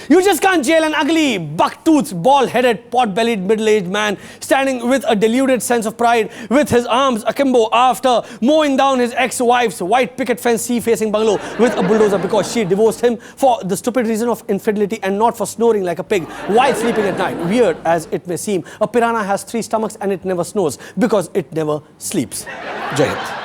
You just can't jail an ugly, buck-toothed, bald-headed, pot-bellied, middle-aged man standing with a deluded sense of pride, with his arms akimbo after mowing down his ex-wife's white picket fence sea-facing bungalow with a bulldozer because she divorced him for the stupid reason of infidelity and not for snoring like a pig while sleeping at night. Weird as it may seem, a piranha has 3 stomachs and it never snores because it never sleeps. Jai Hind.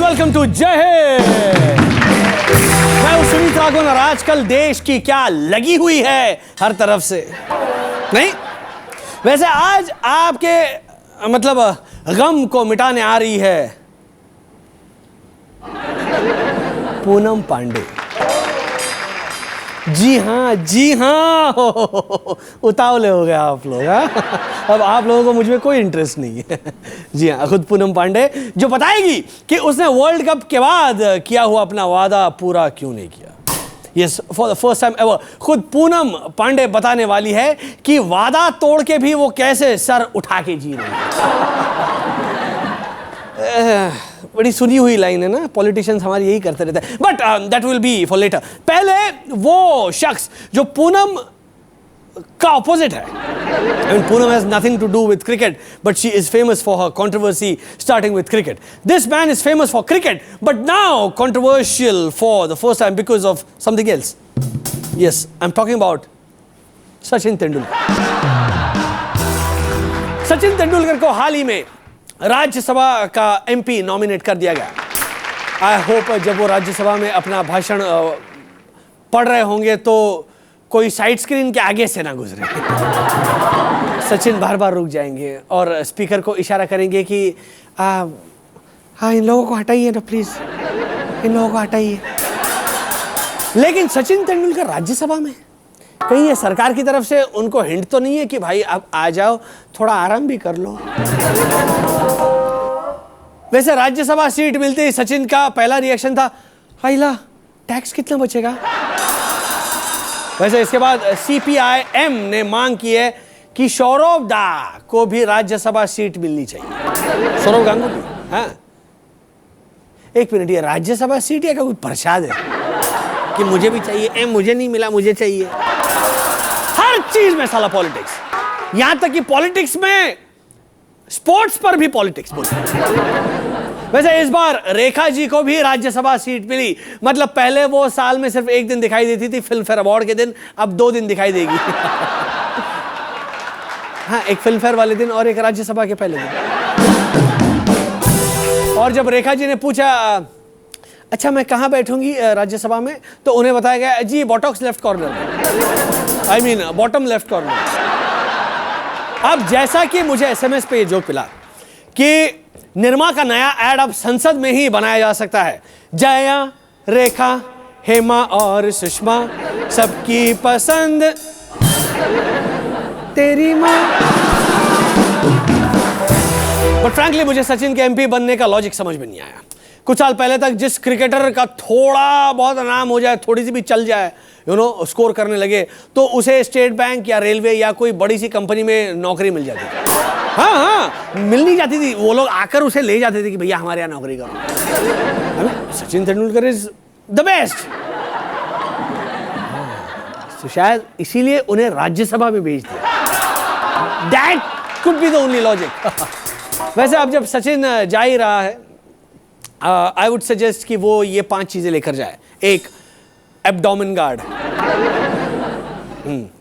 Welcome to Jai Hind. मैं हूं सुनीत राघवन और आजकल देश की क्या लगी हुई है हर तरफ से। नहीं वैसे आज आपके मतलब गम को मिटाने आ रही है पूनम पांडे। जी हाँ उतावले हो गए आप लोग। अब आप लोगों को मुझ में कोई इंटरेस्ट नहीं है। जी हाँ, खुद पूनम पांडे जो बताएगी कि उसने वर्ल्ड कप के बाद किया हुआ अपना वादा पूरा क्यों नहीं किया। Yes, for the first time ever खुद पूनम पांडे बताने वाली है कि वादा तोड़ के भी वो कैसे सर उठा के जी रही है। बड़ी सुनी हुई लाइन है ना, पॉलिटिशियंस हमारी यही करते रहते हैं, but that will be for later. पहले वो शख्स जो पूनम का ऑपोजिट है। I mean, Poonam has nothing to do with cricket, but she is famous for her controversy starting with cricket. This man is famous for cricket, but now controversial for the first time because of something else. Yes, I'm talking about Sachin Tendulkar. Sachin Tendulkar को हाल ही में राज्यसभा का MP nominate कर दिया गया। I hope जब वो राज्यसभा में अपना भाषण पढ़ रहे होंगे तो कोई साइड स्क्रीन के आगे से ना गुजरे। सचिन बार बार रुक जाएंगे और स्पीकर को इशारा करेंगे कि हाँ इन लोगों को हटाइए ना प्लीज, इन लोगों को हटाइए। लेकिन सचिन तेंदुलकर राज्यसभा में, कहीं ये सरकार की तरफ से उनको हिंट तो नहीं है कि भाई अब आ जाओ, थोड़ा आराम भी कर लो। वैसे राज्यसभा सीट मिलते ही सचिन का पहला रिएक्शन था, हाइला टैक्स कितना बचेगा। वैसे इसके बाद CPIM ने मांग की है कि सौरव दा को भी राज्यसभा सीट मिलनी चाहिए। सौरव गांगुली, हाँ एक मिनट, ये राज्यसभा सीट या कोई प्रसाद है कि मुझे भी चाहिए, मुझे नहीं मिला मुझे चाहिए। हर चीज में साला पॉलिटिक्स, यहां तक कि पॉलिटिक्स में स्पोर्ट्स पर भी पॉलिटिक्स बोलते। वैसे इस बार रेखा जी को भी राज्यसभा सीट मिली। मतलब पहले वो साल में सिर्फ एक दिन दिखाई देती थी, फिल्म फेयर अवार्ड के दिन, अब 2 दिन दिखाई देगी। हाँ, एक फिल्म फेयर वाले दिन और एक राज्यसभा के पहले दिन। और जब रेखा जी ने पूछा अच्छा मैं कहाँ बैठूंगी राज्यसभा में, तो उन्हें बताया गया जी बॉटॉक्स लेफ्ट कॉर्नर में, I mean bottom left corner. अब जैसा कि मुझे SMS पे ये जोक मिला कि निर्मा का नया ऐड अब संसद में ही बनाया जा सकता है। जया, रेखा, हेमा और सुषमा सबकी पसंद तेरी मां। बट फ्रैंकली मुझे सचिन के MP बनने का लॉजिक समझ में नहीं आया। कुछ साल पहले तक जिस क्रिकेटर का थोड़ा बहुत नाम हो जाए, थोड़ी सी भी चल जाए, स्कोर करने लगे, तो उसे स्टेट बैंक या रेलवे या कोई बड़ी सी कंपनी में नौकरी मिल जाती थी। हाँ मिल नहीं जाती थी, वो लोग आकर उसे ले जाते थे कि भैया हमारे यहाँ नौकरी करो। Sachin Tendulkar is the best. तो शायद इसीलिए उन्हें राज्यसभा में भेज दिया। That could be the only logic. वैसे अब जब सचिन जा ही रहा है, आई वुड सजेस्ट कि वो ये 5 चीजें लेकर जाए। एक, एब्डोमेन गार्ड,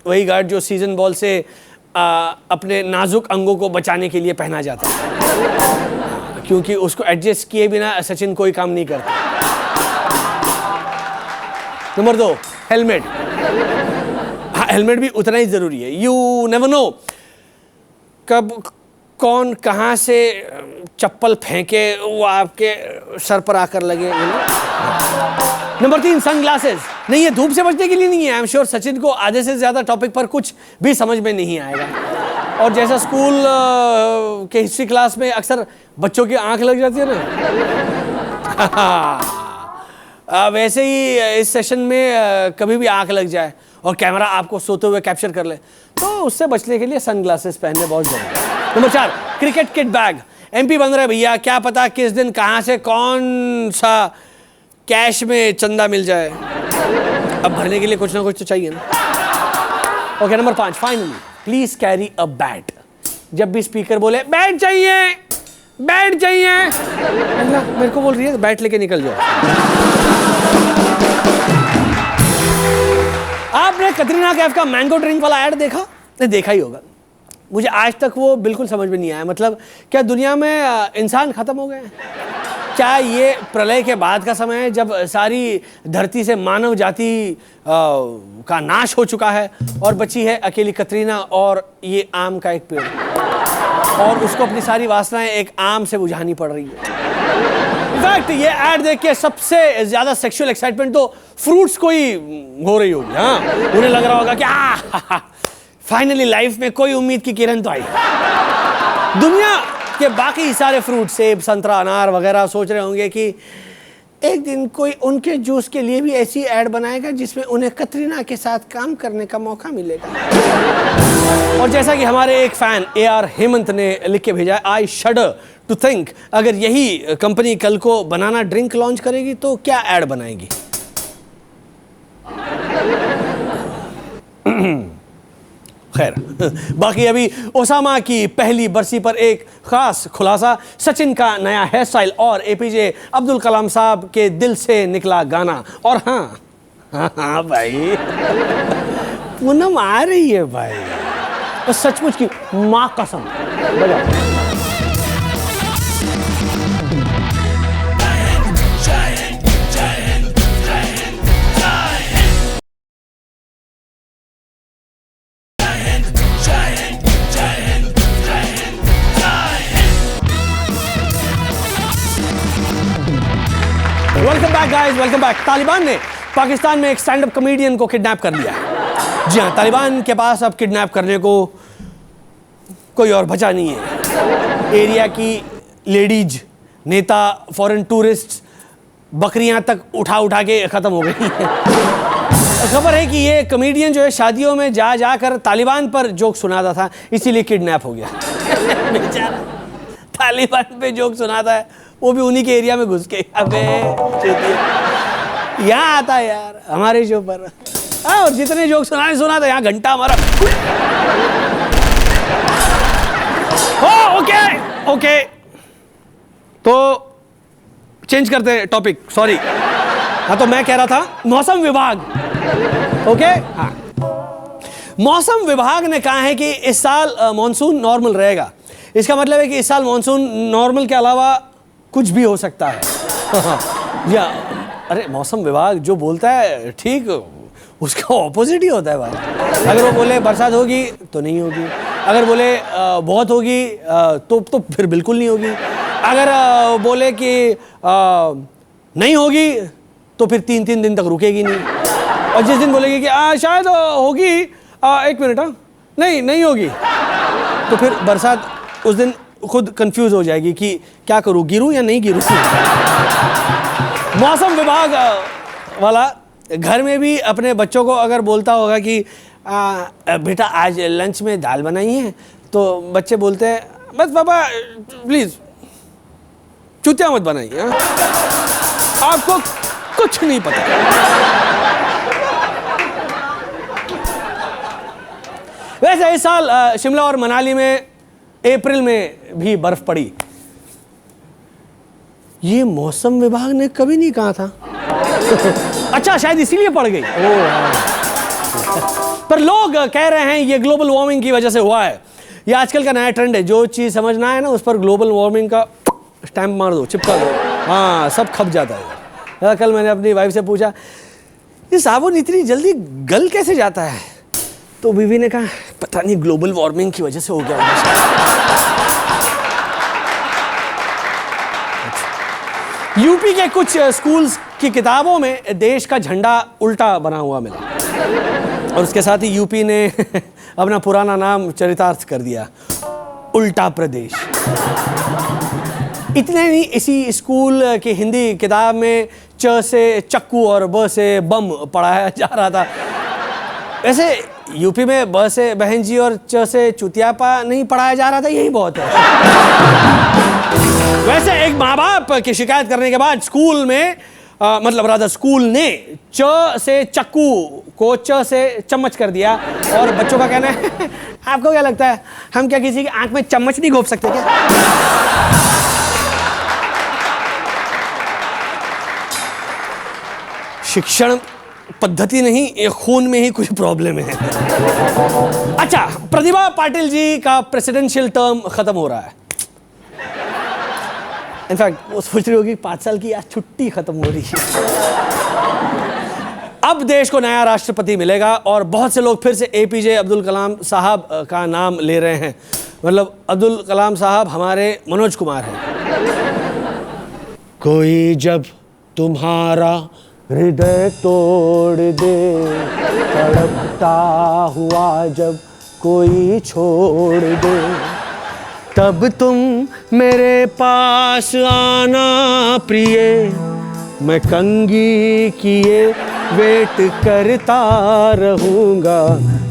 वही गार्ड जो सीजन बॉल से अपने नाजुक अंगों को बचाने के लिए पहना जाता है, क्योंकि उसको एडजस्ट किए बिना सचिन कोई काम नहीं करता। Number 2, helmet. हाँ, हेलमेट भी उतना ही जरूरी है। यू नेवर नो कब कौन कहां से चप्पल फेंके वो आपके सर पर आकर लगे। Number 3, sunglasses. नहीं, ये धूप से बचने के लिए नहीं है। आई एम श्योर सचिन को आधे से ज्यादा टॉपिक पर कुछ भी समझ में नहीं आएगा। और जैसा स्कूल के हिस्ट्री क्लास में अक्सर बच्चों की आंख लग जाती है ना, वैसे ही इस सेशन में कभी भी आंख लग जाए और कैमरा आपको सोते हुए कैप्चर कर ले, तो उससे बचने के लिए सनग्लासेस पहनने बहुत जरूरी है। Number 4, cricket kit bag. MP बन रहे भैया, क्या पता किस दिन कहां से कौन सा कैश में चंदा मिल जाए, अब भरने के लिए कुछ ना कुछ तो चाहिए ना। Okay, number 5, finally please carry a bat. जब भी स्पीकर बोले बैट चाहिए, बैट चाहिए, अल्लाह मेरे को बोल रही है बैट लेके निकल जाओ। आपने कतरीना कैफ का मैंगो ड्रिंक वाला ऐड देखा? नहीं देखा ही होगा। मुझे आज तक वो बिल्कुल समझ में नहीं आया। मतलब क्या दुनिया में इंसान खत्म हो गए हैं? क्या ये प्रलय के बाद का समय है जब सारी धरती से मानव जाति का नाश हो चुका है और बची है अकेली कतरीना और ये आम का एक पेड़, और उसको अपनी सारी वासनाएं एक आम से बुझानी पड़ रही है। इनफैक्ट ये ऐड देख के सबसे ज्यादा सेक्सुअल एक्साइटमेंट तो फ्रूट्स को ही हो रही होगी। हाँ, उन्हें लग रहा होगा कि फाइनली लाइफ में कोई उम्मीद की किरण तो आई। दुनिया के बाकी सारे फ्रूट, सेब, संतरा, अनार वगैरह सोच रहे होंगे कि एक दिन कोई उनके जूस के लिए भी ऐसी ऐड बनाएगा जिसमें उन्हें कतरीना के साथ काम करने का मौका मिलेगा। और जैसा कि हमारे एक फैन AR हेमंत ने लिख के भेजा है, आई शडर टू थिंक अगर यही कंपनी कल को बनाना ड्रिंक लॉन्च करेगी तो क्या ऐड बनाएगी। खैर, बाकी अभी ओसामा की पहली बरसी पर एक खास खुलासा, सचिन का नया हेयर स्टाइल और APJ अब्दुल कलाम साहब के दिल से निकला गाना। और हाँ भाई, पूनम आ रही है भाई, तो सचमुच की मां कसम। Welcome back guys, welcome back. Taliban ने पाकिस्तान में एक स्टैंड अप कॉमेडियन को किडनैप कर लिया है। जी हाँ, तालिबान के पास अब किडनैप करने को कोई और बचा नहीं है। एरिया की लेडीज, नेता, फॉरेन टूरिस्ट, बकरियां तक उठा के खत्म हो गई हैं। खबर है कि ये कॉमेडियन जो है शादियों में जाकर तालिबान पर जोक सुनाता था, इसीलिए किडनैप हो गया। बेचारा तालिबान पे जोक सुनाता है, वो भी उन्हीं के एरिया में घुस के। अबे यहाँ आता है यार हमारे शो पर। और जितने जोक सुनाता यहाँ घंटा हमारा। ओके, तो चेंज करते हैं टॉपिक, सॉरी। हाँ, तो मैं कह रहा था मौसम विभाग। ओके, हाँ, मौसम विभाग ने कहा है कि इस साल मॉनसून नॉर्मल रहेगा। इसका मतलब है कि इस साल मॉनसून नॉर्मल के अलावा कुछ भी हो सकता है। या अरे, मौसम विभाग जो बोलता है ठीक उसका ऑपोजिट ही होता है भाई। अगर वो बोले बरसात होगी तो नहीं होगी, अगर बोले बहुत होगी तो फिर बिल्कुल नहीं होगी, अगर बोले कि नहीं होगी तो फिर 3 दिन तक रुकेगी नहीं, और जिस दिन बोलेगी कि शायद होगी, 1 मिनट, नहीं होगी, तो फिर बरसात उस दिन खुद कंफ्यूज हो जाएगी कि क्या करूं, गिरूं या नहीं गिरूं। मौसम विभाग वाला घर में भी अपने बच्चों को अगर बोलता होगा कि बेटा आज लंच में दाल बनाई है, तो बच्चे बोलते हैं बस पापा प्लीज चूतिया मत बनाइए, आपको कुछ नहीं पता। वैसे इस साल शिमला और मनाली में अप्रैल में भी बर्फ पड़ी। ये मौसम विभाग ने कभी नहीं कहा था। अच्छा, शायद इसीलिए पड़ गई। पर लोग कह रहे हैं ये ग्लोबल वार्मिंग की वजह से हुआ है। ये आजकल का नया ट्रेंड है, जो चीज समझना है ना उस पर ग्लोबल वार्मिंग का स्टैंप मार दो, चिपका दो, हाँ सब खप जाता है। कल मैंने अपनी वाइफ से पूछा ये साबुन इतनी जल्दी गल कैसे जाता है, तो बीवी ने कहा पता नहीं ग्लोबल वार्मिंग की वजह से हो गया। यूपी के कुछ स्कूल्स की किताबों में देश का झंडा उल्टा बना हुआ मिला। और उसके साथ ही यूपी ने अपना पुराना नाम चरितार्थ कर दिया, उल्टा प्रदेश। इतने नहीं, इसी स्कूल की हिंदी किताब में च से चक्कू और ब से बम पढ़ाया जा रहा था। वैसे यूपी में ब से बहन जी और च से चुतियापा नहीं पढ़ाया जा रहा था, यही बहुत है। वैसे एक माँ बाप की शिकायत करने के बाद स्कूल में मतलब राधा स्कूल ने च से चक्कू को च से चम्मच कर दिया और बच्चों का कहना है आपको क्या लगता है हम क्या किसी की आंख में चम्मच नहीं घोंप सकते क्या? शिक्षण पद्धति नहीं, ये खून में ही कुछ प्रॉब्लम है। अच्छा, प्रतिभा पाटिल जी का प्रेसिडेंशियल टर्म खत्म हो रहा है। इनफैक्ट वो सोच रही होगी 5 साल की आज छुट्टी खत्म हो रही है। अब देश को नया राष्ट्रपति मिलेगा और बहुत से लोग फिर से एपीजे अब्दुल कलाम साहब का नाम ले रहे हैं। मतलब अब्दुल कलाम साहब हमारे मनोज कुमार हैं। कोई जब तुम्हारा हृदय तोड़ दे, तड़पता हुआ जब कोई छोड़ दे, तब तुम मेरे पास आना प्रिय, मैं कंघी किए वेट करता रहूँगा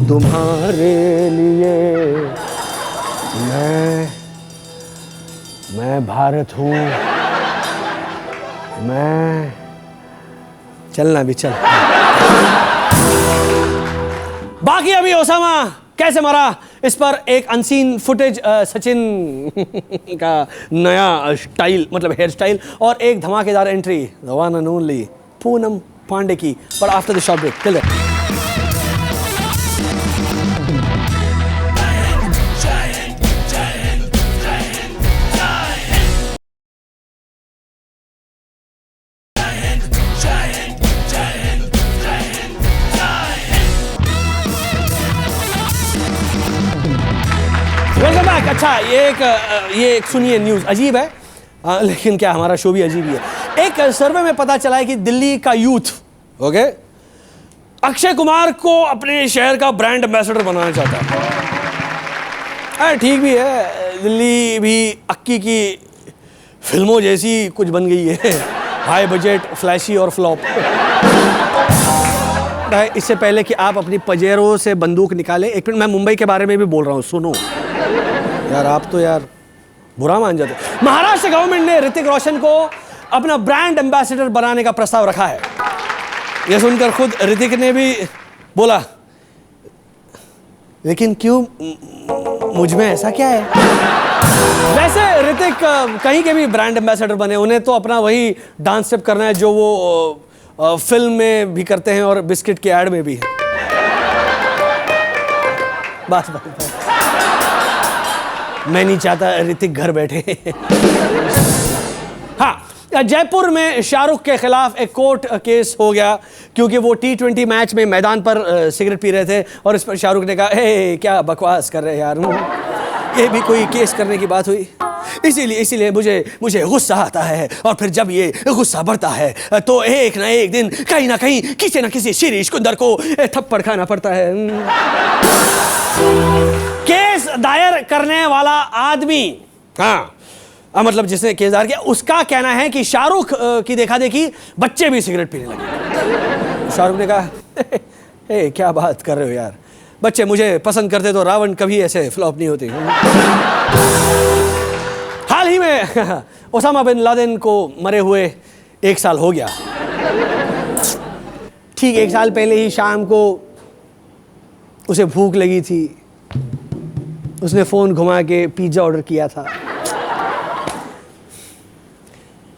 तुम्हारे लिए। मैं भारत हूँ, मैं चलना भी चल। बाकी अभी ओसामा कैसे मरा इस पर एक अनसीन फुटेज सचिन का नया स्टाइल, मतलब हेयर स्टाइल, और एक धमाकेदार entry the one and only Poonam Pandey की, पर after the short break. Till then welcome back. अच्छा, ये एक सुनिए न्यूज़, अजीब है लेकिन क्या हमारा शो भी अजीब ही है। एक सर्वे में पता चला है कि दिल्ली का यूथ ओके अक्षय कुमार को अपने शहर का ब्रांड एम्बेसडर बनाना चाहता है। ठीक भी है, दिल्ली भी अक्की की फिल्मों जैसी कुछ बन गई है, हाई बजट, फ्लैशी और फ्लॉप। इससे पहले कि आप अपनी पजेरों से बंदूक निकाले, एक मिनट, मैं मुंबई के बारे में भी बोल रहा हूँ, सुनो यार। आप तो यार बुरा मान जाते। महाराष्ट्र गवर्नमेंट ने ऋतिक रोशन को अपना ब्रांड एम्बेसडर बनाने का प्रस्ताव रखा है। यह सुनकर खुद ऋतिक ने भी बोला, लेकिन क्यों, मुझ में ऐसा क्या है? वैसे ऋतिक कहीं के भी ब्रांड एम्बेसडर बने, उन्हें तो अपना वही डांस स्टेप करना है जो वो फिल्म में भी करते हैं और बिस्किट के ऐड में भी है। बस बस बस, मैं नहीं चाहता ऋतिक घर बैठे। हाँ, जयपुर में शाहरुख के खिलाफ एक कोर्ट केस हो गया क्योंकि वो T20 मैच में मैदान पर सिगरेट पी रहे थे और इस पर शाहरुख ने कहा, हे क्या बकवास कर रहे यार, ये भी कोई केस करने की बात हुई? इसीलिए मुझे गुस्सा आता है और फिर जब ये गुस्सा बढ़ता है तो एक ना एक दिन कहीं ना कहीं किसी ना किसी शीरीष कुंदर को थप्पड़ खाना पड़ता है। केस दायर करने वाला आदमी, हाँ मतलब जिसने केस दायर किया, उसका कहना है कि शाहरुख की देखा देखी बच्चे भी सिगरेट पीने लगे। शाहरुख ने कहा, हे क्या बात कर रहे हो यार, बच्चे मुझे पसंद करते तो रावण कभी ऐसे फ्लॉप नहीं होते। हाल ही में ओसामा बिन लादेन को मरे हुए 1 साल हो गया। ठीक 1 साल पहले ही शाम को उसे भूख लगी थी, उसने फोन घुमा के पिज्जा ऑर्डर किया था।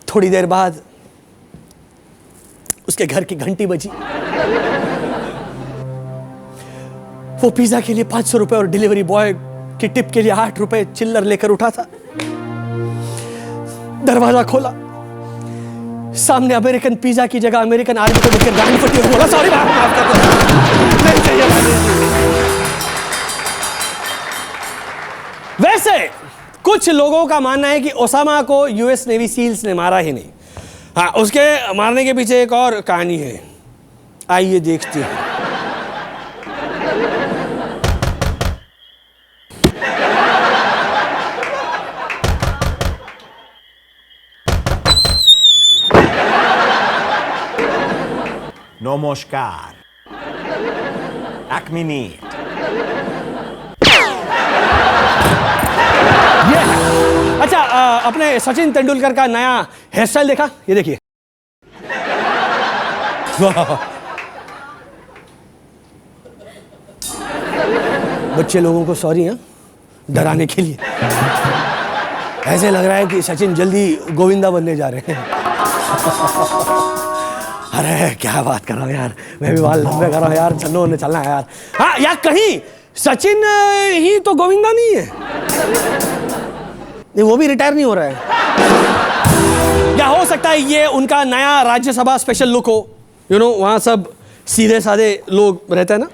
थोड़ी देर बाद उसके घर की घंटी बजी। वो पिज्जा के लिए 500 रुपए और डिलीवरी बॉय की टिप के लिए 8 रुपए चिल्लर लेकर उठा था। दरवाजा खोला, सामने अमेरिकन पिज्जा की जगह अमेरिकन आर्मी को देखकर गाली फटी और बोला, सॉरी माफ कर दो, नहीं चाहिए। वैसे कुछ लोगों का मानना है कि ओसामा को यूएस नेवी सील्स ने मारा ही नहीं। हाँ, उसके मारने के पीछे एक और कहानी है, आइए देखते हैं। नमस्कार। 1 मिनट। अच्छा, अपने सचिन तेंदुलकर का नया हेयर स्टाइल देखा? ये देखिए। बच्चे लोगों को सॉरी है डराने के लिए। ऐसे लग रहा है कि सचिन जल्दी गोविंदा बनने जा रहे हैं। अरे क्या बात कर रहा हूँ यार, मैं भी बाल लंबे कर रहा हूँ यार, चन्नो ने चलना है यार। हाँ यार, कहीं सचिन ही तो गोविंदा नहीं है? नहीं, वो भी रिटायर नहीं हो रहा है। या हो सकता है ये उनका नया राज्यसभा स्पेशल लुक हो। यू नो, वहां सब सीधे साधे लोग रहते हैं ना।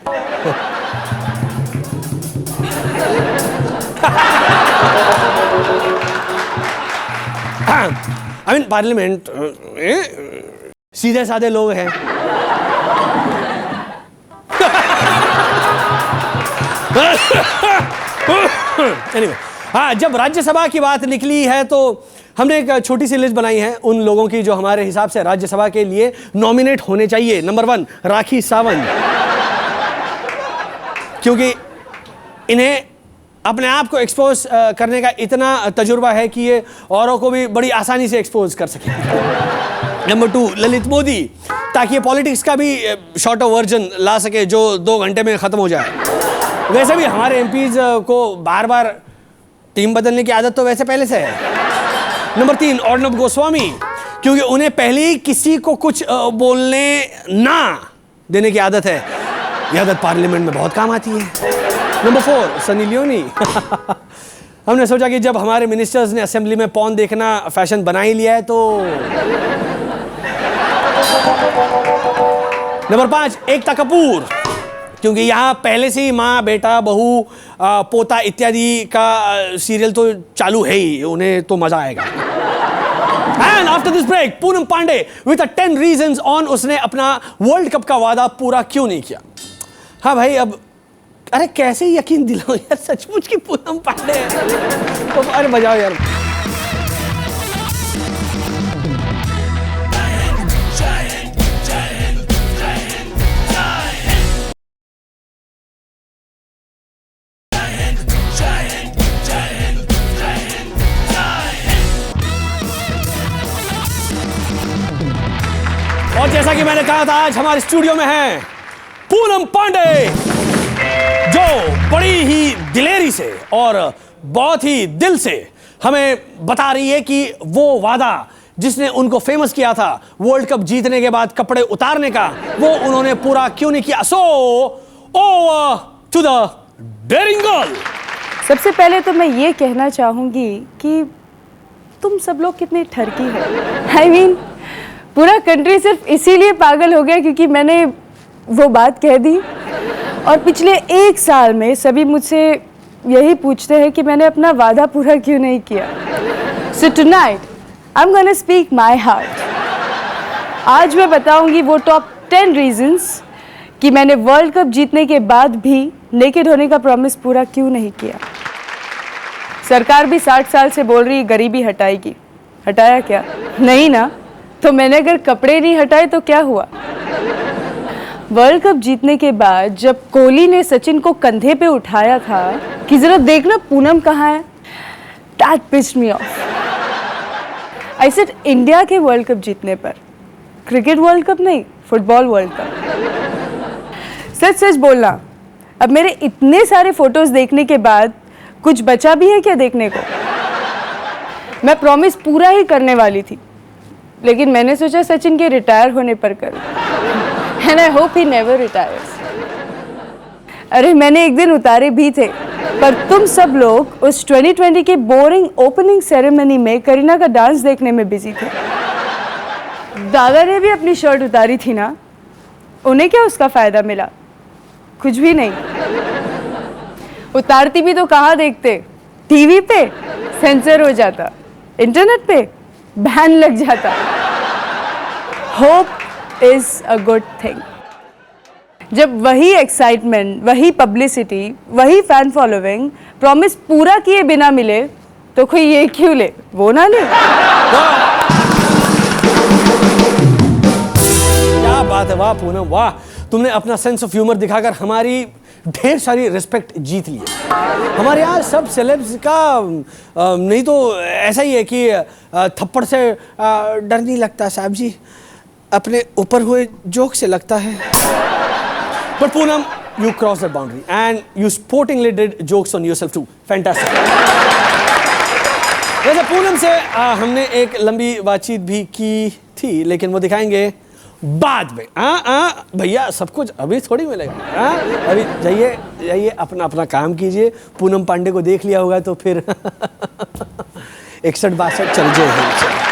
आई मीन पार्लियामेंट सीधे साधे लोग हैं। anyway, हाँ, जब राज्यसभा की बात निकली है तो हमने एक छोटी सी लिस्ट बनाई है उन लोगों की जो हमारे हिसाब से राज्यसभा के लिए नॉमिनेट होने चाहिए। नंबर 1, राखी सावंत, क्योंकि इन्हें अपने आप को एक्सपोज करने का इतना तजुर्बा है कि ये औरों को भी बड़ी आसानी से एक्सपोज कर सके। नंबर 2, ललित मोदी, ताकि ये पॉलिटिक्स का भी शॉर्टर वर्जन ला सके जो 2 घंटे में खत्म हो जाए। वैसे भी हमारे एमपीज को बार बार टीम बदलने की आदत तो वैसे पहले से है। नंबर 3, अर्णब गोस्वामी, क्योंकि उन्हें पहले ही किसी को कुछ बोलने ना देने की आदत है। यह आदत पार्लियामेंट में बहुत काम आती है। Number 4, Sunny Leone. हमने सोचा कि जब हमारे मिनिस्टर्स ने असेंबली में पॉर्न देखना फैशन बना ही लिया है तो। नंबर 5, एकता कपूर, क्योंकि यहाँ पहले से ही माँ बेटा बहू पोता इत्यादि का सीरियल तो चालू है ही, उन्हें तो मजा आएगा। And after this break, Poonam Pandey with 10 reasons on उसने अपना वर्ल्ड कप का वादा पूरा क्यों नहीं किया। हाँ भाई, अब अरे कैसे यकीन दिलाओ यार, सचमुच की पूनम पांडे है। तो अरे बजाओ यार। और जैसा कि मैंने कहा था, आज हमारे स्टूडियो में है पूनम पांडे, जो बड़ी ही दिलेरी से और बहुत ही दिल से हमें बता रही है कि वो वादा जिसने उनको फेमस किया था वर्ल्ड कप जीतने के बाद कपड़े उतारने का, वो उन्होंने पूरा क्यों नहीं किया। So over to the daring girl. सबसे पहले तो मैं ये कहना चाहूंगी कि तुम सब लोग कितने ठरकी हो। आई मीन, पूरा कंट्री सिर्फ इसीलिए पागल हो गया क्योंकि मैंने वो बात कह दी। और पिछले 1 साल में सभी मुझसे यही पूछते हैं कि मैंने अपना वादा पूरा क्यों नहीं किया। So tonight I am gonna speak my heart. आज मैं बताऊंगी वो टॉप 10 रीजंस कि मैंने वर्ल्ड कप जीतने के बाद भी नेकेड होने का प्रॉमिस पूरा क्यों नहीं किया। सरकार भी 60 साल से बोल रही है गरीबी हटाएगी, हटाया क्या? नहीं ना। तो मैंने अगर कपड़े नहीं हटाए तो क्या हुआ? वर्ल्ड कप जीतने के बाद जब कोहली ने सचिन को कंधे पे उठाया था कि जरा देखना पूनम कहाँ है, that pissed me of. I said India के वर्ल्ड कप जीतने पर, क्रिकेट वर्ल्ड कप नहीं, फुटबॉल वर्ल्ड कप। सच सच बोलना, अब मेरे इतने सारे फोटोज देखने के बाद कुछ बचा भी है क्या देखने को? मैं प्रॉमिस पूरा ही करने वाली थी, लेकिन मैंने सोचा सचिन के रिटायर होने पर करूं। And I hope he never retires. अरे मैंने एक दिन उतारे भी थे, पर तुम सब लोग उस 2020 के बोरिंग ओपनिंग सेरेमनी में करीना का डांस देखने में बिजी थे। दादा ने भी अपनी शर्ट उतारी थी ना, उन्हें क्या उसका फायदा मिला? कुछ भी नहीं। उतारती भी तो कहाँ देखते? टीवी पे सेंसर हो जाता, इंटरनेट पे बैन लग जाता। Hope is a good thing. जब वही एक्साइटमेंट, वही पब्लिसिटी, वही फैन फॉलोइंग प्रॉमिस पूरा किए बिना मिले तो कोई ये क्यों ले, वो ना ले। क्या बात है, वाह पूनम वाह, तुमने अपना सेंस ऑफ ह्यूमर दिखाकर हमारी ढेर सारी रिस्पेक्ट जीत ली है। हमारे यहाँ सब सेलेब्स का नहीं तो ऐसा ही है कि थप्पड़ से डर नहीं लगता साहब जी, अपने ऊपर हुए जोक से लगता है। But Poonam, you crossed that boundary and you sportingly did jokes on yourself too. Fantastic. वैसे पूनम से हमने एक लंबी बातचीत भी की थी, लेकिन वो दिखाएंगे बाद में। भैया सब कुछ अभी थोड़ी मिलेगा। अभी जाइए जाइए, अपना अपना काम कीजिए। पूनम पांडे को देख लिया होगा तो फिर 61-62 चल जाए।